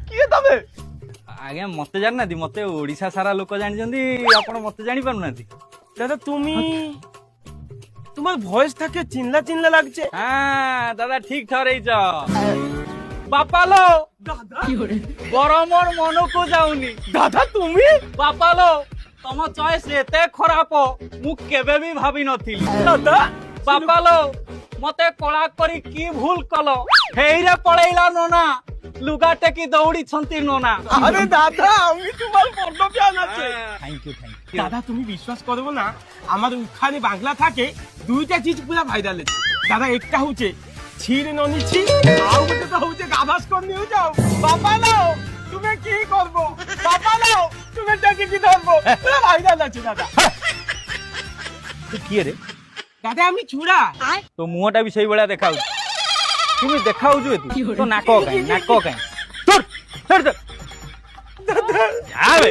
କିଏ ତମେ? ଆଜ୍ଞା ମତେ ଜାଣିନାହାନ୍ତି? ମତେ ଓଡିଶା ସାରା ଲୋକ ଜାଣିଛନ୍ତି, ଆପଣ ମତେ ଜାଣି ପାରୁନାହାନ୍ତି? দাদা তুমি তোমার ভয়েস থাকে চিনলা চিনলা লাগছে। হ্যাঁ দাদা ঠিক ঠরেইছ। বাপালো গরমর মনকু যাওনি। দাদা তুমি? বাপালো তম চয়েস এতে খরাপ মু কেবে বি ভাবি নথিলি। দাদা বাপালো মতে কলা করি কি ভুল কল, হেইরে পড়াইলা নোনা লুগা টেকি দৌড়ি ছন্তি নোনা। আরে দাদা আমি তোমার বড় ফ্যান আছে। Thank you thank you. দাদা তুমি বিশ্বাস করবো না, আমার ওখানে বাংলা থাকে দুইটা চিজ পুরা ভাইরাল আছে দাদা। একটা হচ্ছে ছিড় ননিছি, আর ଗୋଟେ তো হচ্ছে গাভাস্কর নিয়ে যাও। বাপালো তুমি কি করবো? বাপালো তুমি টাকি কি ধরবো? পুরা ভাইরাল আছে দাদা। কি রে দাদা আমি ছুড়া। তো মুহটা বি সেই ভଳିଆ দেখাউছ। তুমি দেখাউছ তো নাক কাই নাক কাই। তোর তোর দাদা যাবে